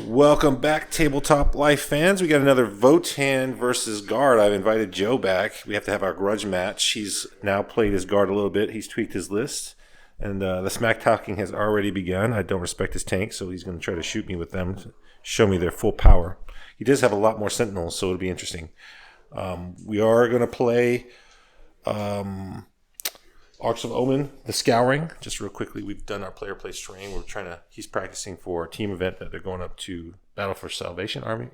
Welcome back, Tabletop Life fans. We got another Votann versus Guard. I've invited Joe back. We have to have our grudge match. He's now played his Guard a little bit. He's tweaked his list. And the smack talking has already begun. I don't respect his tank, so he's going to try to shoot me with them to show me their full power. He does have a lot more sentinels, so it'll be interesting. We are going to play Arcs of Omen, the Scouring. Just real quickly, we've done our player place terrain. He's practicing for a team event that they're going up to Battle for Salvation Army.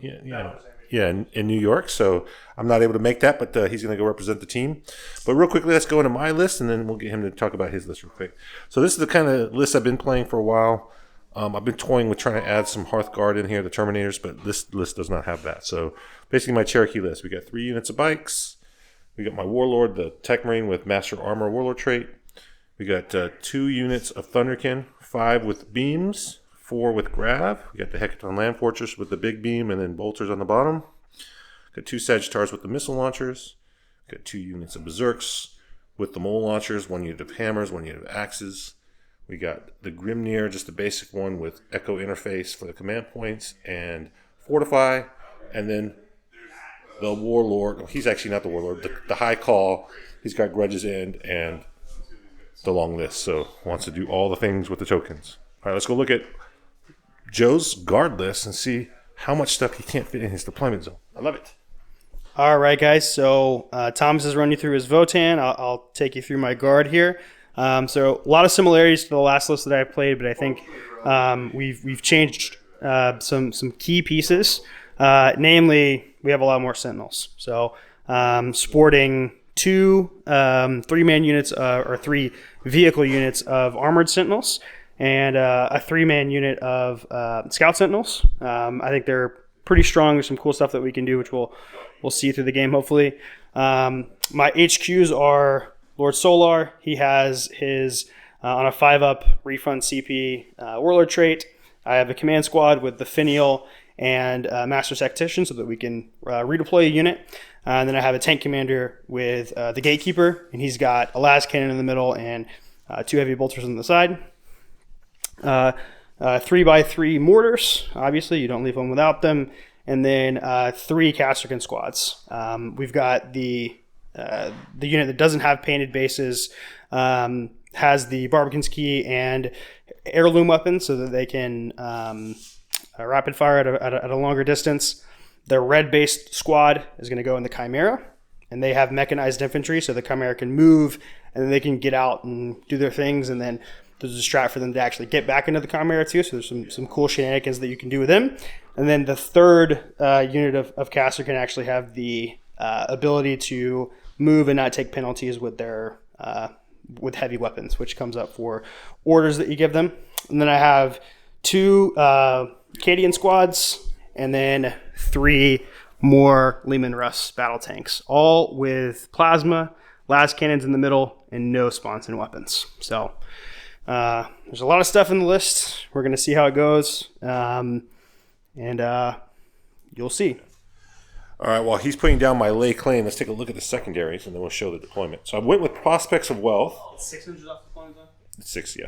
Yeah, in New York. So I'm not able to make that, but he's going to go represent the team. But real quickly, let's go into my list, and then we'll get him to talk about his list real quick. So this is the kind of list I've been playing for a while. I've been toying with trying to add some Hearthguard in here, the Terminators, but this list does not have that. So basically my Cherokee list. We got 3 units of bikes. We got my Warlord, the Tech Marine with Master Armor Warlord trait. We got 2 units of Thunderkin, 5 with beams, 4 with grav. We got the Hecaton Land Fortress with the big beam and then bolters on the bottom. Got 2 Sagittars with the missile launchers. Got 2 units of Berserks with the mole launchers, 1 unit of hammers, 1 unit of axes. We got the Grimnyr, just a basic one with Echo interface for the command points and fortify. And then the Warlord, he's actually not the Warlord, the High Call. He's got Grudge's End and the long list, so wants to do all the things with the tokens. All right, let's go look at Joe's Guard list and see how much stuff he can't fit in his deployment zone. I love it. All right, guys. So Thomas has run you through his Votann. I'll take you through my Guard here. So a lot of similarities to the last list that I played, but I think we've changed some key pieces. Namely, we have a lot more Sentinels. So sporting 2 3-man units or 3 vehicle units of armored Sentinels and a 3-man unit of Scout Sentinels. I think they're pretty strong. There's some cool stuff that we can do, which we'll see through the game, hopefully. My HQs are Lord Solar. He has his, on a 5-up refund CP Warlord trait. I have a command squad with the finial and Master Tactician so that we can redeploy a unit. And then I have a tank commander with the gatekeeper, and he's got a lascannon in the middle and 2 heavy bolters on the side. 3x3 mortars, obviously, you don't leave one without them. And then 3 Casterkin squads. We've got the unit that doesn't have painted bases, has the Barbican's Key and heirloom weapons so that they can rapid fire at a longer distance. The red-based squad is going to go in the Chimera, and they have mechanized infantry, so the Chimera can move, and then they can get out and do their things, and then there's a strat for them to actually get back into the Chimera too, so there's some cool shenanigans that you can do with them. And then the third unit of caster can actually have the ability to move and not take penalties with their with heavy weapons, which comes up for orders that you give them. And then I have 2 Cadian squads, and then 3 more Leman Russ battle tanks, all with plasma, lascannons in the middle, and no sponson weapons. So there's a lot of stuff in the list. We're going to see how it goes, and you'll see. All right, while he's putting down my lay claim, let's take a look at the secondaries, and then we'll show the deployment. So I went with Prospects of Wealth. It's 600 off deployment zone? It's 6, yeah.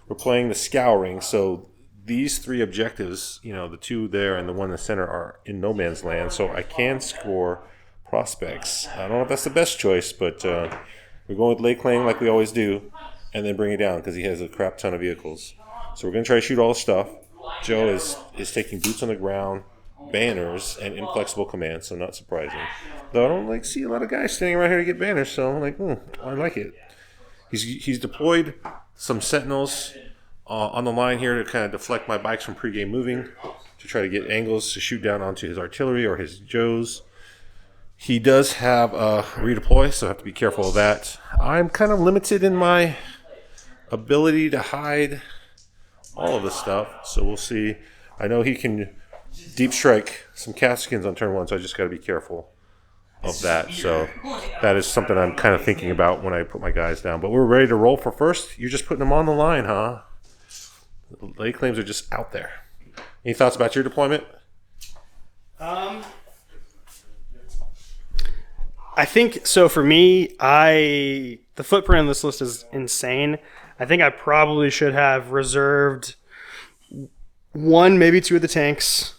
We're playing the Scouring, so these 3 objectives, the 2 there and the 1 in the center are in no man's land, so I can score Prospects. I don't know if that's the best choice, but we're going with lay claim like we always do, and then bring it down because he has a crap ton of vehicles. So we're going to try to shoot all the stuff. Joe is taking boots on the ground, banners, and inflexible commands, so not surprising. Though I don't see a lot of guys standing around here to get banners, so I'm like, I like it. He's deployed some sentinels on the line here to kind of deflect my bikes from pregame moving to try to get angles to shoot down onto his artillery or his Joes. He does have a redeploy, so I have to be careful of that. I'm kind of limited in my ability to hide all of this stuff, so we'll see. I know he can deep strike some Caskins on turn 1, so I just got to be careful of that. So that is something I'm kind of thinking about when I put my guys down. But we're ready to roll for first. You're just putting them on the line, huh? Lay claims are just out there. Any thoughts about your deployment? I think so. For me, the footprint on this list is insane. I think I probably should have reserved one, maybe two of the tanks,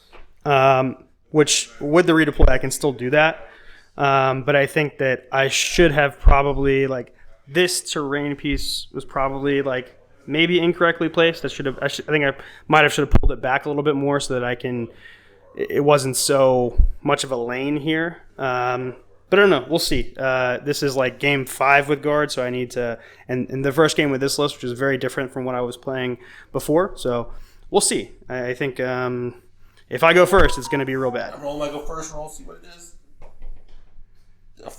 which with the redeploy I can still do that. But I think that I should have probably like this terrain piece was probably like maybe incorrectly placed. I think I might have should have pulled it back a little bit more so that I can. It wasn't so much of a lane here. But I don't know. We'll see. This is like game 5 with guard, so I need to. And the first game with this list, which is very different from what I was playing before. So we'll see. I think if I go first, it's going to be real bad. I'm rolling. I go first. Roll. See what it is.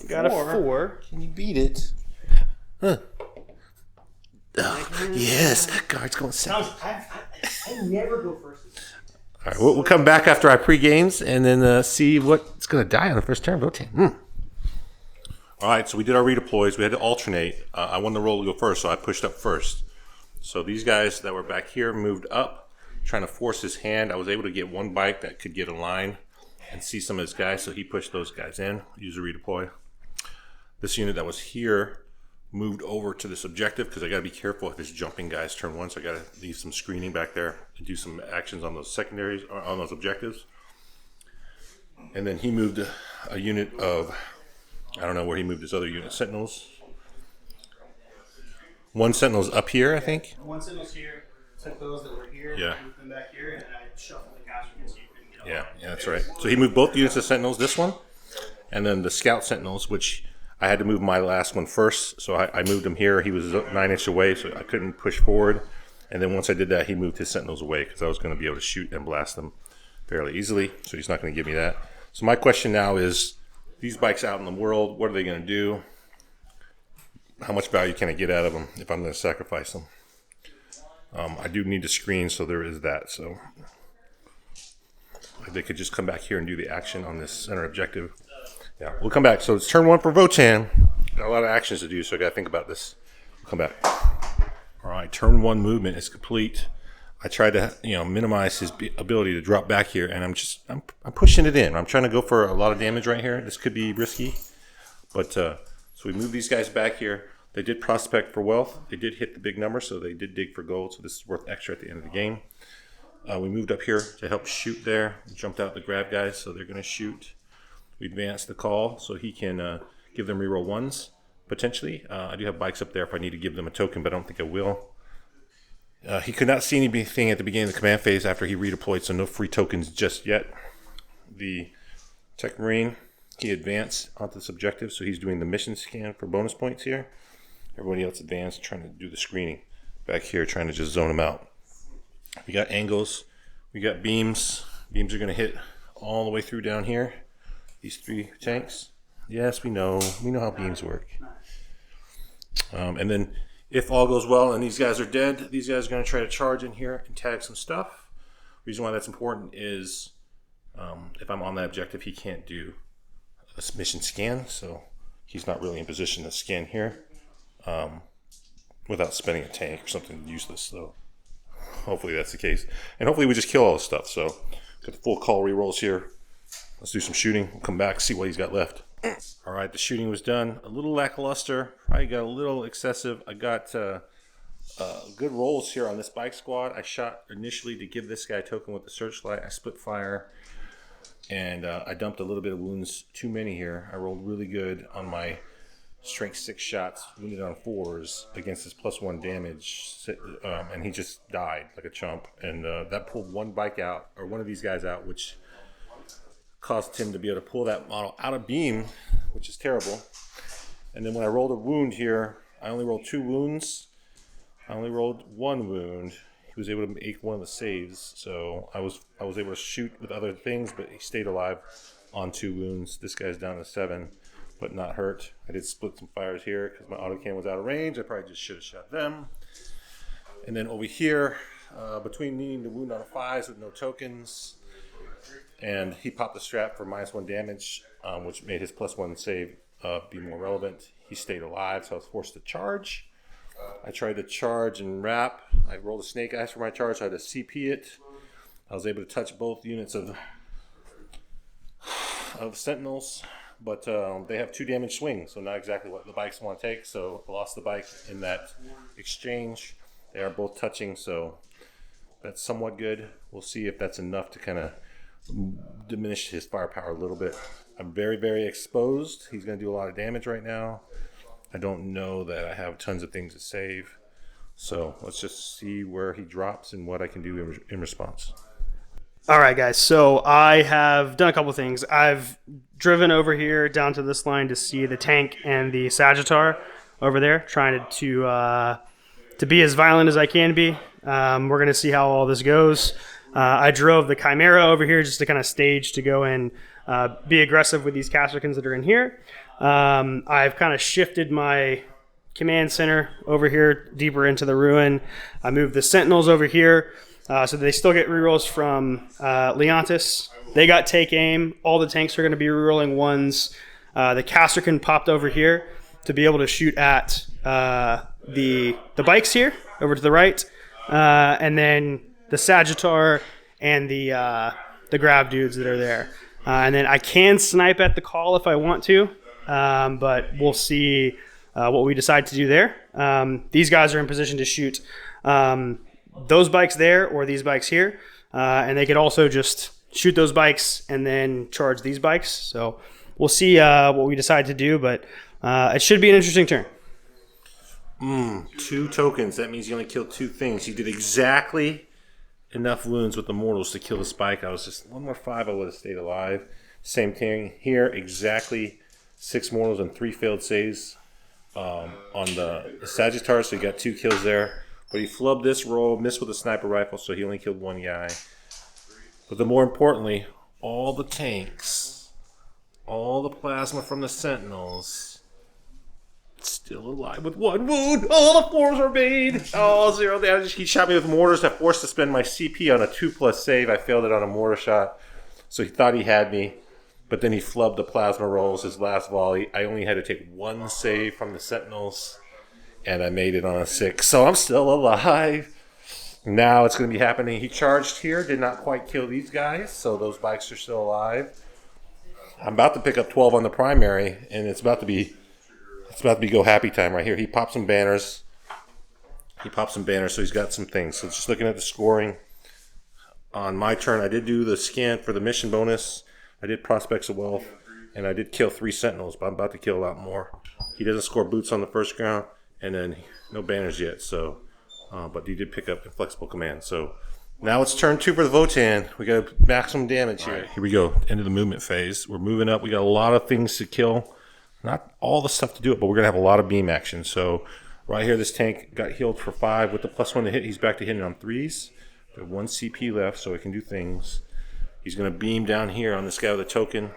Got a 4. Can you beat it? Huh. Yes, guard's going second. I never go first. All right, we'll come back after our pre-games and then see what's going to die on the first turn. Votann. All right, so we did our redeploys. We had to alternate. I won the roll to go first, so I pushed up first. So these guys that were back here moved up, trying to force his hand. I was able to get one bike that could get a line and see some of his guys, so he pushed those guys in, use a redeploy. This unit that was here moved over to this objective because I got to be careful if there's jumping guys turn 1, so I got to leave some screening back there and do some actions on those secondaries, or on those objectives. And then he moved a unit of, I don't know where he moved his other unit, sentinels. One sentinel's up here, I think. One sentinel's here. Took those that were here. Yeah. Moved them back here, and I shuffled the caster so you couldn't get Yeah, that's right. So he moved both units of sentinels, this one, and then the scout sentinels, which I had to move my last one first, so I moved him here. He was 9 inches away, so I couldn't push forward. And then once I did that, he moved his sentinels away because I was going to be able to shoot and blast them fairly easily, so he's not going to give me that. So my question now is, these bikes out in the world, what are they going to do? How much value can I get out of them if I'm going to sacrifice them? I do need to screen, so there is that. So they could just come back here and do the action on this center objective. Yeah, we'll come back. So it's turn 1 for Votann. Got a lot of actions to do, so I got to think about this. We'll come back. All right, turn 1 movement is complete. I tried to, minimize his ability to drop back here, and I'm pushing it in. I'm trying to go for a lot of damage right here. This could be risky, but so we move these guys back here. They did prospect for wealth. They did hit the big number, so they did dig for gold. So this is worth extra at the end of the game. We moved up here to help shoot there. We jumped out the grab guys, so they're going to shoot. We advanced the Khal, so he can give them reroll 1s, potentially. I do have bikes up there if I need to give them a token, but I don't think I will. He could not see anything at the beginning of the command phase after he redeployed, so no free tokens just yet. The Tech Marine, he advanced onto this objective, so he's doing the mission scan for bonus points here. Everybody else advanced, trying to do the screening. Back here, trying to just zone them out. We got angles. We got beams. Beams are going to hit all the way through down here. These 3 tanks. Yes, we know. We know how beams work. And then if all goes well and these guys are dead, these guys are going to try to charge in here and tag some stuff. Reason why that's important is if I'm on that objective, he can't do a mission scan, so he's not really in position to scan here without spending a tank or something useless. So hopefully that's the case. And hopefully we just kill all this stuff. So got the full call rerolls here. Let's do some shooting. We'll come back, see what he's got left. All right, the shooting was done. A little lackluster. Probably got a little excessive. I got good rolls here on this bike squad. I shot initially to give this guy a token with the searchlight. I split fire, and I dumped a little bit of wounds. Too many here. I rolled really good on my strength 6 shots, wounded on 4s against his +1 damage, and he just died like a chump. And that pulled one bike out, or one of these guys out, which caused him to be able to pull that model out of beam, which is terrible. And then when I rolled a wound here, I only rolled 2 wounds. I only rolled 1 wound. He was able to make one of the saves, so I was able to shoot with other things, but he stayed alive on 2 wounds. This guy's down to 7, but not hurt. I did split some fires here because my autocannon was out of range. I probably just should have shot them. And then over here, between needing to wound on 5s with no tokens, and he popped the strap for -1 damage, which made his +1 save be more relevant. He stayed alive, so I was forced to charge. I tried to charge and wrap. I rolled a snake eyes for my charge, so I had to CP it. I was able to touch both units of sentinels but they have 2 damage swings, so not exactly what the bikes want to take. So I lost the bike in that exchange. They are both touching, so that's somewhat good. We'll see if that's enough to kind of diminish his firepower a little bit. I'm very, very exposed. He's going to do a lot of damage right now. I don't know that I have tons of things to save. So let's just see where he drops and what I can do in response. All right, guys. So I have done a couple things. I've driven over here down to this line to see the tank and the Sagittar over there, trying to be as violent as I can be. We're going to see how all this goes. I drove the Chimera over here just to kind of stage to go and be aggressive with these Casterkins that are in here. I've kind of shifted my command center over here deeper into the ruin. I moved the Sentinels over here so they still get rerolls from Leontis. They got take aim. All the tanks are going to be rerolling 1s. The Casterkin popped over here to be able to shoot at the bikes here over to the right. And then the Sagittar and the grav dudes that are there. And then I can snipe at the Khal if I want to, but we'll see what we decide to do there. These guys are in position to shoot those bikes there or these bikes here. And they could also just shoot those bikes and then charge these bikes. So we'll see what we decide to do, but it should be an interesting turn. 2 tokens. That means you only killed 2 things. You did exactly enough wounds with the mortals to kill the spike. I was just 1 more 5. I would have stayed alive. Same thing here. Exactly 6 mortals and 3 failed saves on the Sagittar. So you got 2 kills there. But he flubbed this roll, missed with a sniper rifle, so he only killed 1 guy. But the more importantly, all the tanks, all the plasma from the Sentinels, still alive with 1 wound. All the 4s are made. Oh, 0 damage. He shot me with mortars. I forced to spend my CP on a 2+ save. I failed it on a mortar shot. So he thought he had me. But then he flubbed the plasma rolls his last volley. I only had to take 1 save from the Sentinels. And I made it on a 6. So I'm still alive. Now it's going to be happening. He charged here. Did not quite kill these guys. So those bikes are still alive. I'm about to pick up 12 on the primary. And it's about to be go happy time right here. He popped some banners. So he's got some things. So just looking at the scoring. On my turn, I did do the scan for the mission bonus. I did Prospects of Wealth. And I did kill 3 Sentinels, but I'm about to kill a lot more. He doesn't score boots on the first round. And then no banners yet. So, but he did pick up Inflexible Command. So now it's turn 2 for the Votann. We got maximum damage here. Right, here we go. Into the movement phase. We're moving up. We got a lot of things to kill. Not all the stuff to do it, but we're going to have a lot of beam action. So right here, this tank got healed for 5 with the +1 to hit. He's back to hitting on 3s. We have 1 CP left, so he can do things. He's going to beam down here on this guy with a token.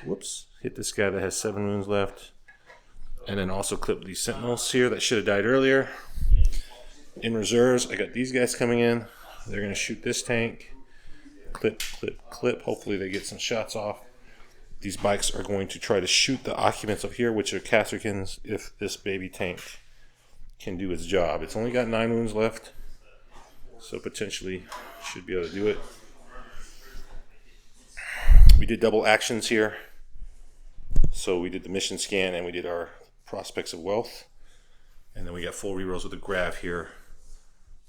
Whoops. Hit this guy that has 7 wounds left. And then also clip these Sentinels here that should have died earlier. In reserves, I got these guys coming in. They're going to shoot this tank. Clip, clip, clip. Hopefully they get some shots off. These bikes are going to try to shoot the occupants of here, which are Casterkins, if this baby tank can do its job. It's only got 9 wounds left, so potentially should be able to do it. We did double actions here. So we did the mission scan and we did our Prospects of Wealth. And then we got full rerolls with the grav here.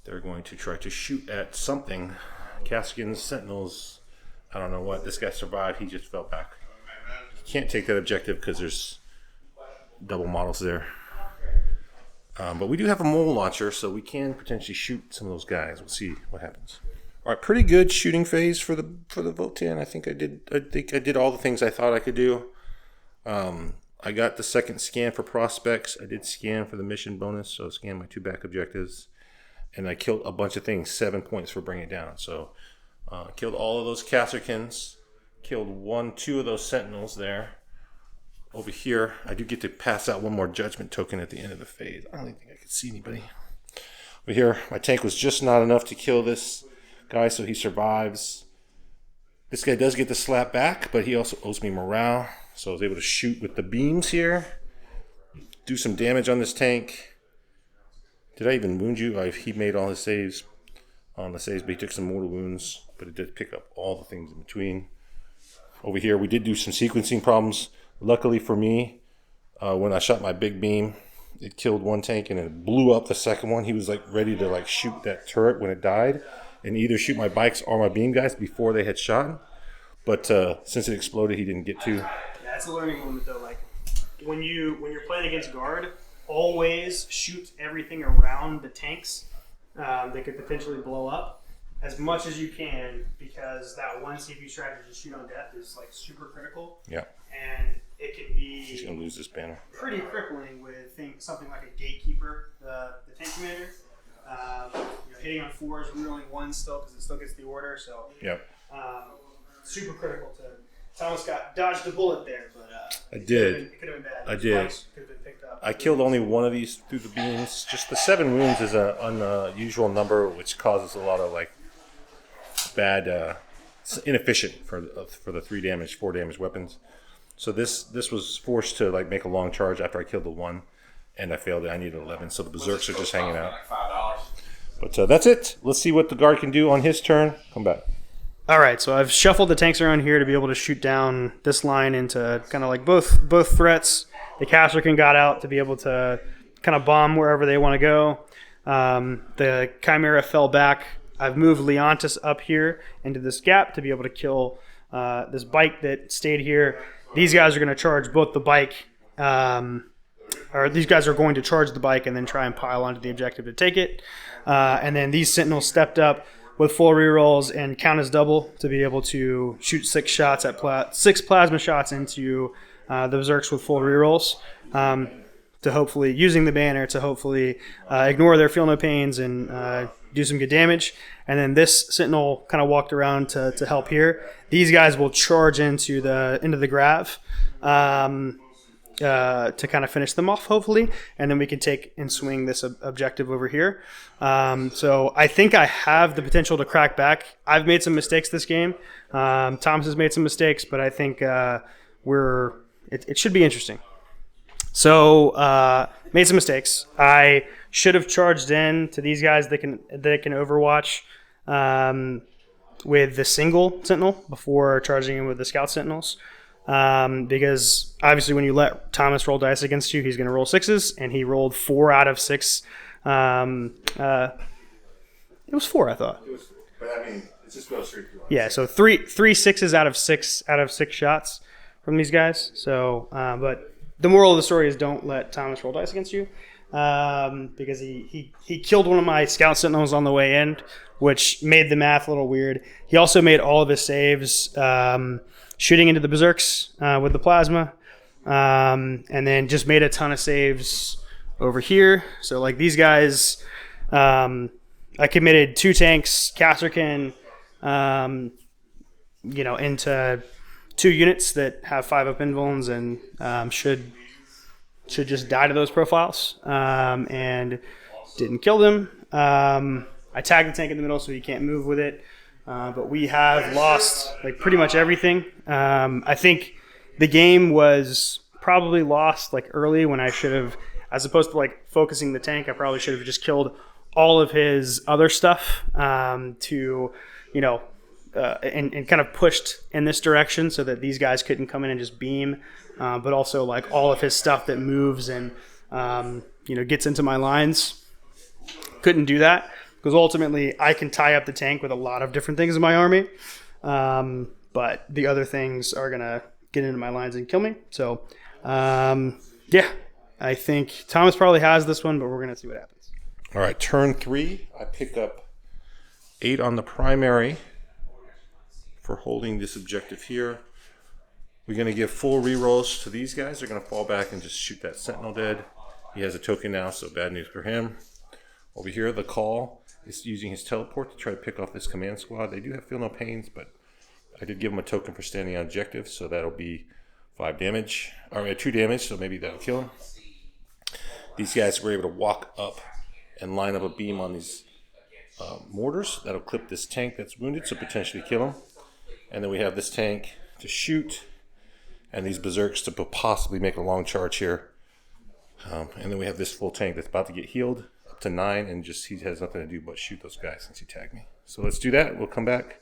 They're going to try to shoot at something. Casterkins, Sentinels, I don't know what. This guy survived. He just fell back. Can't take that objective because there's double models there. But we do have a mole launcher, so we can potentially shoot some of those guys. We'll see what happens. All right, pretty good shooting phase for the Votann. I think I did all the things I thought I could do. I got the second scan for prospects. I did scan for the mission bonus, so I scanned my 2 back objectives, and I killed a bunch of things. 7 points for bringing it down. So killed all of those Casterkins. Killed 2 of those Sentinels there. Over here, I do get to pass out 1 more judgment token at the end of the phase. I don't even think I could see anybody. Over here, my tank was just not enough to kill this guy, so he survives. This guy does get the slap back, but he also owes me morale. So I was able to shoot with the beams here. Do some damage on this tank. Did I even wound you? He made all his saves on the saves, but he took some mortal wounds. But it did pick up all the things in between. Over here, we did do some sequencing problems. Luckily for me, when I shot my big beam, it killed one tank and it blew up the second one. He was like ready to like shoot that turret when it died and either shoot my bikes or my beam guys before they had shot. But since it exploded, he didn't get to. Yeah, that's a learning moment though. Like when you're playing against guard, always shoot everything around the tanks that could potentially blow up as much as you can, because that one CPU strategy to shoot on death is like super critical. Yeah. And it can be. He's gonna lose this banner. Pretty crippling with something like a gatekeeper, the tank commander. Hitting on 4s, rerolling 1s still because it still gets the order. So. Yep. Super critical to. Thomas dodged a bullet there, but I did. It could have been bad. I did. Could have been picked up. I killed only one of these through the beams. Just the 7 wounds is an unusual number, which causes a lot of like bad, it's inefficient for the 3 damage, 4 damage weapons. So this was forced to like make a long charge after I killed the 1, and I failed it. I needed 11, so the berserks are just hanging out. But that's it. Let's see what the guard can do on his turn. Come back. All right, so I've shuffled the tanks around here to be able to shoot down this line into kind of like both threats. The Casterkin got out to be able to kind of bomb wherever they want to go. The Chimera fell back. I've moved Leontis up here into this gap to be able to kill this bike that stayed here. These guys are going to charge both the bike, or these guys are going to charge the bike and then try and pile onto the objective to take it. And then these Sentinels stepped up with full rerolls and count as double to be able to shoot 6 shots at 6 plasma shots into the Berserks with full rerolls, to hopefully using the banner to hopefully ignore their feel no pains and do some good damage. And then this Sentinel kind of walked around to help here. These guys will charge into the grav to kind of finish them off, hopefully, and then we can take and swing this objective over here. So I think I have the potential to crack back. I've made some mistakes this game. Thomas has made some mistakes, but I think it should be interesting. So made some mistakes. I should have charged in to these guys that can Overwatch with the single Sentinel before charging in with the Scout Sentinels. Because obviously when you let Thomas roll dice against you, he's going to roll 6s, and he rolled 4 out of 6. It was 4, I thought. It was, but I mean, it's just goes straight through. Yeah, so three 6s out of 6 shots from these guys. So, but the moral of the story is don't let Thomas roll dice against you, because he killed one of my Scout Sentinels on the way in, which made the math a little weird. He also made all of his saves shooting into the Berserks with the plasma, and then just made a ton of saves over here. So like these guys, I committed 2 tanks, Casterkin, into 2 units that have 5 up invulns and should just die to those profiles, and didn't kill them. I tagged the tank in the middle so he can't move with it. But we have lost like pretty much everything. I think the game was probably lost like early when I should have, as opposed to like focusing the tank, I probably should have just killed all of his other stuff and kind of pushed in this direction so that these guys couldn't come in and just beam, but also like all of his stuff that moves and gets into my lines. Couldn't do that. Because ultimately, I can tie up the tank with a lot of different things in my army, but the other things are going to get into my lines and kill me. So, I think Thomas probably has this one, but we're going to see what happens. All right, turn 3, I pick up 8 on the primary for holding this objective here. We're going to give full rerolls to these guys. They're going to fall back and just shoot that Sentinel dead. He has a token now, so bad news for him. Over here, the Khal is using his teleport to try to pick off this command squad. They do have feel no pains, but I did give him a token for standing on objective, so that'll be 5 damage, or 2 damage, so maybe that'll kill him. These guys were able to walk up and line up a beam on these mortars. That'll clip this tank that's wounded, so potentially kill him. And then we have this tank to shoot, and these berserks to possibly make a long charge here. And then we have this full tank that's about to get healed up to 9, and just he has nothing to do but shoot those guys since he tagged me. So let's do that. We'll come back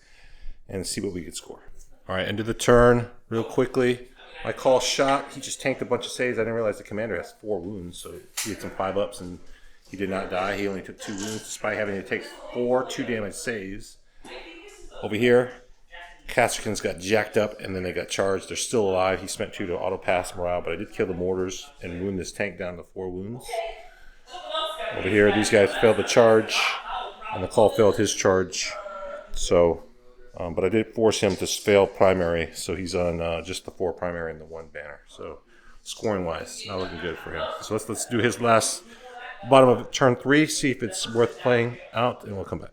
and see what we could score. All right, end of the turn real quickly. My call shot, he just tanked a bunch of saves. I didn't realize the commander has 4 wounds, so he had some 5-ups and he did not die. He only took 2 wounds despite having to take 4 2-damage saves. Over here, Casterkins got jacked up and then they got charged. They're still alive. He spent 2 to auto pass morale, but I did kill the mortars and wound this tank down to 4 wounds. Over here, these guys failed the charge, and the call failed his charge. So, but I did force him to fail primary, so he's on just the 4 primary and the 1 banner. So, scoring-wise, not looking good for him. So let's do his last bottom of turn 3, see if it's worth playing out, and we'll come back.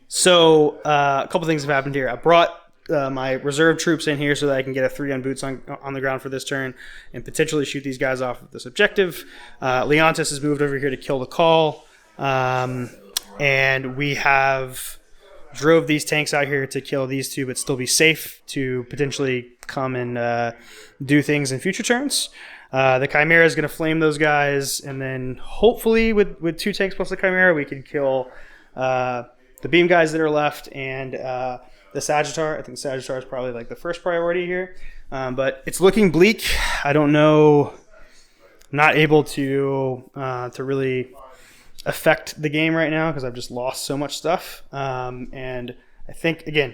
So a couple things have happened here. I brought my reserve troops in here so that I can get a 3 on boots on the ground for this turn and potentially shoot these guys off of this objective. Leontis has moved over here to kill the call. And we have drove these tanks out here to kill these 2 but still be safe to potentially come and do things in future turns. The Chimera is going to flame those guys, and then hopefully with 2 tanks plus the Chimera we can kill the beam guys that are left and the Sagittar. I think Sagittar is probably like the first priority here, but it's looking bleak. I don't know. I'm not able to really affect the game right now because I've just lost so much stuff. And I think again,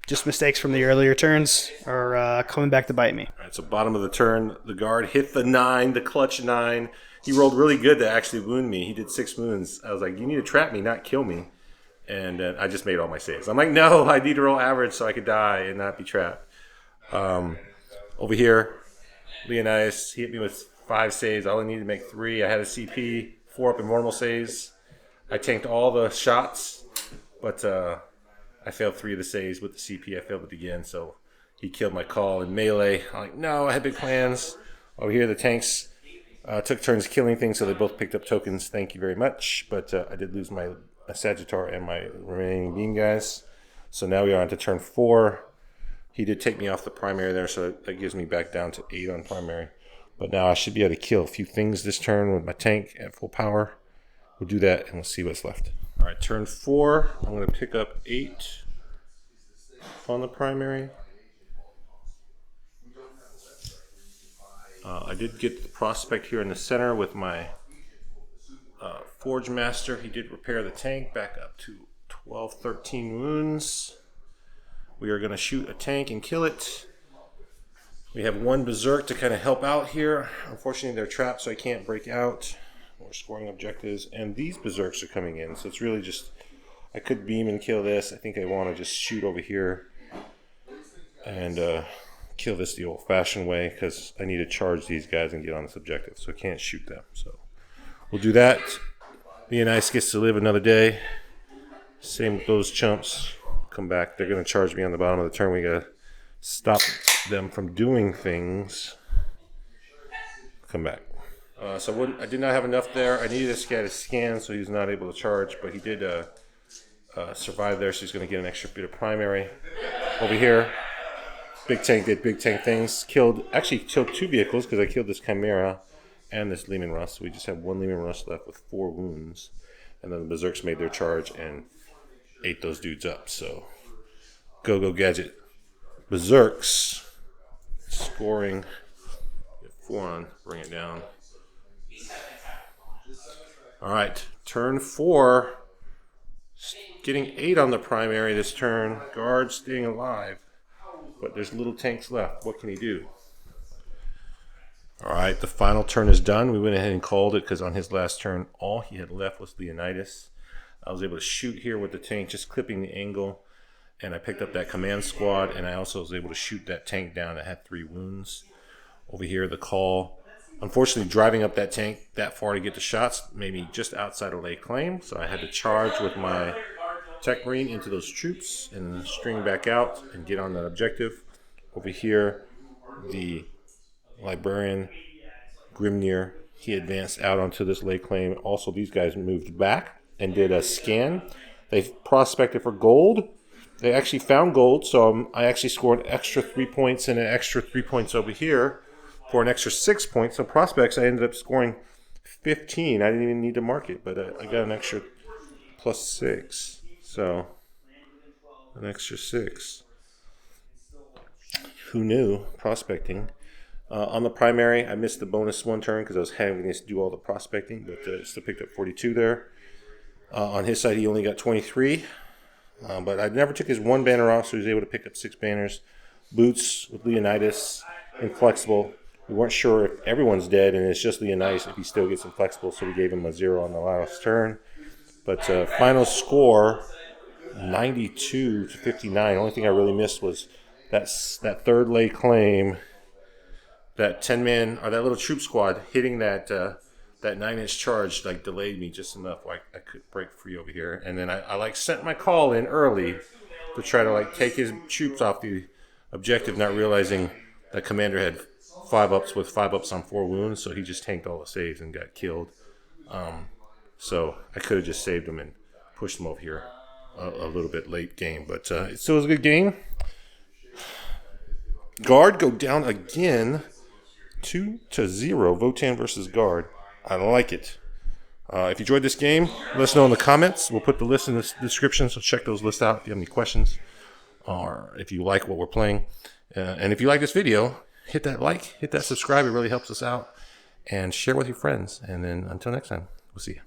just mistakes from the earlier turns are coming back to bite me. All right, so bottom of the turn, the guard hit the 9, the clutch 9. He rolled really good to actually wound me. He did 6 wounds. I was like, you need to trap me, not kill me. And I just made all my saves. I'm like, no, I need to roll average so I could die and not be trapped. Over here, Leonidas, he hit me with 5 saves. I only needed to make 3. I had a CP, 4 up in normal saves. I tanked all the shots, but I failed 3 of the saves with the CP. I failed it again, so he killed my call in melee. I'm like, no, I had big plans. Over here, the tanks took turns killing things, so they both picked up tokens. Thank you very much. But I did lose my Sagittar and my remaining beam guys. So now we are on to turn 4. He did take me off the primary there, so that gives me back down to 8 on primary. But now I should be able to kill a few things this turn with my tank at full power. We'll do that and we'll see what's left. All right, turn 4. I'm going to pick up 8 on the primary. I did get the prospect here in the center with my Forgemaster. He did repair the tank back up to 12, 13 wounds. We are going to shoot a tank and kill it. We have 1 berserk to kind of help out here. Unfortunately, they're trapped, so I can't break out. We're scoring objectives, and these berserks are coming in, so it's really just, I could beam and kill this. I think I want to just shoot over here and kill this the old-fashioned way because I need to charge these guys and get on this objective, so I can't shoot them. So we'll do that. Leonidas gets to live another day. Same with those chumps. Come back. They're going to charge me on the bottom of the turn. We got to stop them from doing things. Come back. So I did not have enough there. I needed this guy to scan, so he's not able to charge, but he did survive there, so he's going to get an extra bit of primary. Over here, big tank did big tank things. Actually killed 2 vehicles because I killed this Chimera and this Lehman Russ. So we just have 1 Lehman Russ left with 4 wounds. And then the Berserks made their charge and ate those dudes up. So go gadget. Berserks scoring 4 on, bring it down. All right, turn 4. Getting 8 on the primary this turn. Guard staying alive. But there's little tanks left. What can he do? All right, the final turn is done. We went ahead and called it because on his last turn, all he had left was Leonidas. I was able to shoot here with the tank, just clipping the angle. And I picked up that command squad, and I also was able to shoot that tank down that had 3 wounds. Over here, the call. Unfortunately, driving up that tank that far to get the shots made me just outside of lay claim. So I had to charge with my Tech Marine into those troops and string back out and get on that objective. Over here, the Librarian Grimnyr, he advanced out onto this lay claim. Also, these guys moved back and did a scan. They prospected for gold. They actually found gold, so I actually scored an extra 3 points and an extra 3 points over here for an extra 6 points. So prospects, I ended up scoring 15. I didn't even need to mark it, but I got an extra +6. So an extra 6. Who knew? Prospecting. On the primary, I missed the bonus one turn because I was having to do all the prospecting, but still picked up 42 there. On his side, he only got 23, but I never took his one banner off, so he was able to pick up 6 banners. Boots with Leonidas, inflexible. We weren't sure if everyone's dead, and it's just Leonidas if he still gets inflexible, so we gave him a 0 on the last turn. But final score, 92 to 59. Only thing I really missed was that third lay claim, that 10-man, or that little troop squad hitting that 9-inch charge, like, delayed me just enough where I could break free over here. And then I like sent my call in early to try to like take his troops off the objective, not realizing that commander had 5-ups with 5-ups on 4 wounds, so he just tanked all the saves and got killed. So I could have just saved him and pushed him over here a little bit late game, but it still was a good game. Guard go down again, 2-0. Votann versus Guard. I like it. If you enjoyed this game, let us know in the comments. We'll put the list in the description, so check those lists out if you have any questions or if you like what we're playing. And if you like this video, hit that like, hit that subscribe. It really helps us out. And share with your friends. And then until next time, we'll see you.